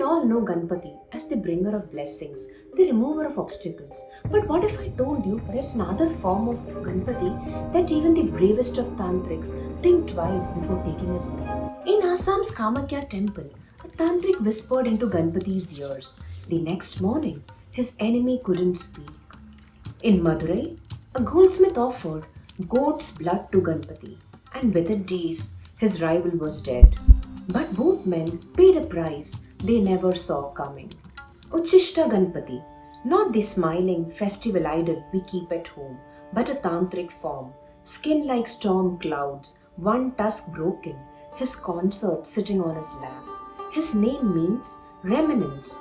all know Ganpati as the bringer of blessings, the remover of obstacles. But what if I told you there's another form of Ganpati that even the bravest of tantrics think twice before taking his name? In Assam's Kamakya temple, a tantric whispered into Ganpati's ears. The next morning, his enemy couldn't speak. In Madurai, a goldsmith offered goat's blood to Ganpati, and within days, his rival was dead. But both men paid a price they never saw coming. Uchishta Ganpati, not the smiling festival idol we keep at home, but a tantric form, skin like storm clouds, one tusk broken, his consort sitting on his lap. His name means remnants,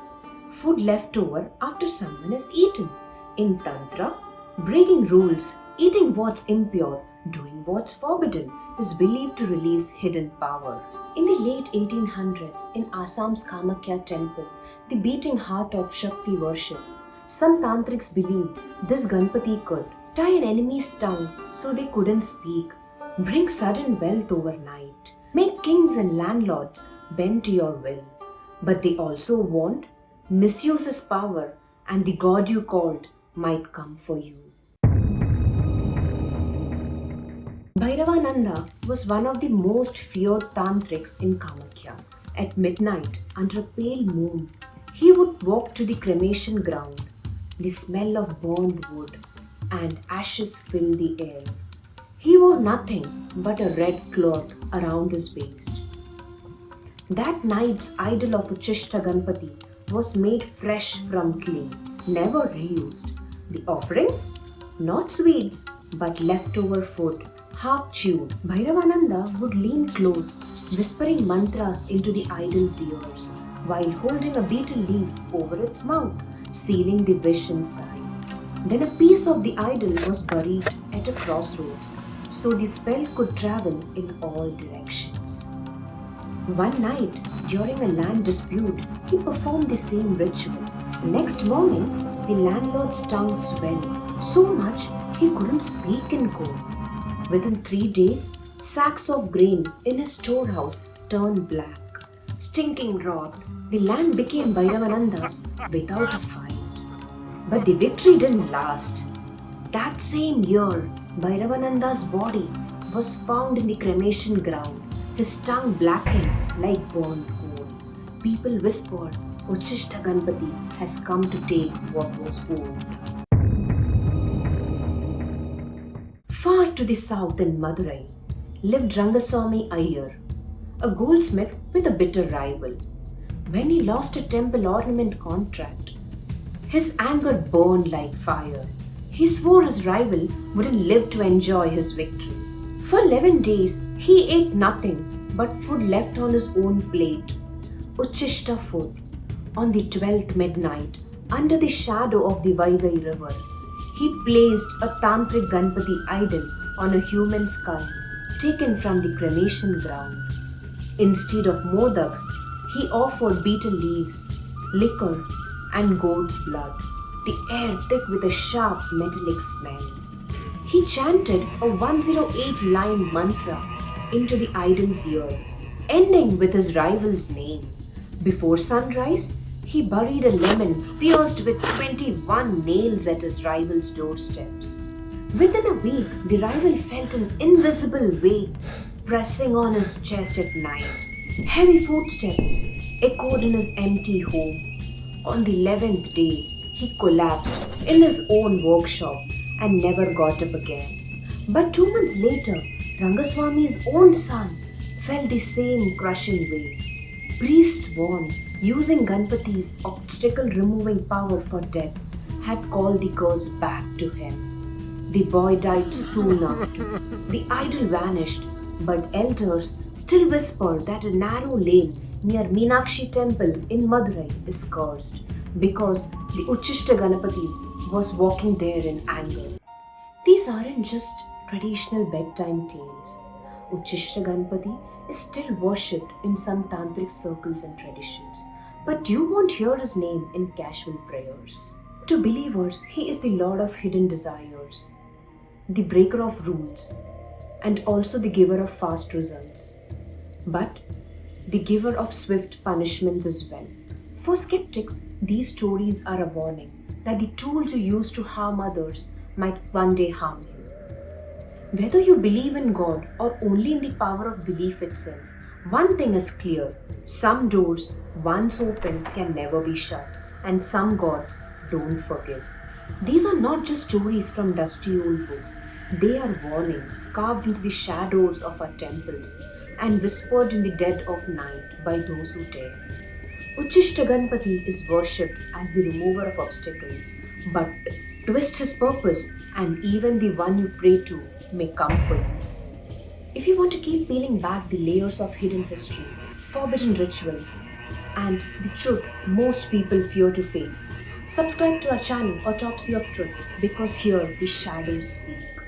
food left over after someone has eaten. In Tantra, breaking rules, eating what's impure, doing what's forbidden is believed to release hidden power. In the late 1800s, in Assam's Kamakya temple, the beating heart of Shakti worship, some tantrics believed this Ganpati could tie an enemy's tongue so they couldn't speak, bring sudden wealth overnight, make kings and landlords bend to your will. But they also warned misuse his power and the god you called might come for you. Bhairavananda was one of the most feared tantrics in Kamakya. At midnight, under a pale moon, he would walk to the cremation ground. The smell of burned wood and ashes filled the air. He wore nothing but a red cloth around his waist. That night's idol of Uchishta Ganpati was made fresh from clay, never reused. The offerings? Not sweets, but leftover food, half chewed. Bhairavananda would lean close, whispering mantras into the idol's ears, while holding a betel leaf over its mouth, sealing the wish inside. Then a piece of the idol was buried at a crossroads, so the spell could travel in all directions. One night, during a land dispute, he performed the same ritual. The next morning, the landlord's tongue swelled so much he couldn't speak in code. Within 3 days, sacks of grain in his storehouse turned black. Stinking rot, the land became Bhairavananda's without a fight. But the victory didn't last. That same year, Bhairavananda's body was found in the cremation ground, his tongue blackened like burnt coal. People whispered, Uchishta Ganpati has come to take what was old. Far to the south in Madurai lived Rangaswamy Iyer, a goldsmith with a bitter rival. When he lost a temple ornament contract, his anger burned like fire. He swore his rival wouldn't live to enjoy his victory. For 11 days, he ate nothing but food left on his own plate, Uchishta food. On the 12th midnight, under the shadow of the Vaigai river, he placed a tantric Ganpati idol on a human skull taken from the cremation ground. Instead of modaks, he offered betel leaves, liquor, and goat's blood, the air thick with a sharp metallic smell. He chanted a 108-line mantra into the idol's ear, ending with his rival's name. Before sunrise, he buried a lemon pierced with 21 nails at his rival's doorsteps. Within a week, the rival felt an invisible weight pressing on his chest at night. Heavy footsteps echoed in his empty home. On the 11th day, he collapsed in his own workshop and never got up again. But 2 months later, Rangaswamy's own son felt the same crushing weight. Priests warned, using Ganpati's obstacle-removing power for death had called the curse back to him. The boy died soon after. The idol vanished, but elders still whisper that a narrow lane near Meenakshi temple in Madurai is cursed because the Uchishta Ganpati was walking there in anger. These aren't just traditional bedtime tales. Uchishta Ganpati is still worshipped in some tantric circles and traditions, but you won't hear his name in casual prayers. To believers, he is the Lord of hidden desires, the breaker of rules, and also the giver of fast results, but the giver of swift punishments as well. For skeptics, these stories are a warning that the tools you use to harm others might one day harm you. Whether you believe in God or only in the power of belief itself, one thing is clear: some doors, once open, can never be shut, and some gods don't forgive. These are not just stories from dusty old books, they are warnings carved into the shadows of our temples and whispered in the dead of night by those who dare. Uchishta Ganpati is worshipped as the remover of obstacles, but twist his purpose, and even the one you pray to may come for you. If you want to keep peeling back the layers of hidden history, forbidden rituals, and the truth most people fear to face, subscribe to our channel Autopsy of Truth, because here the shadows speak.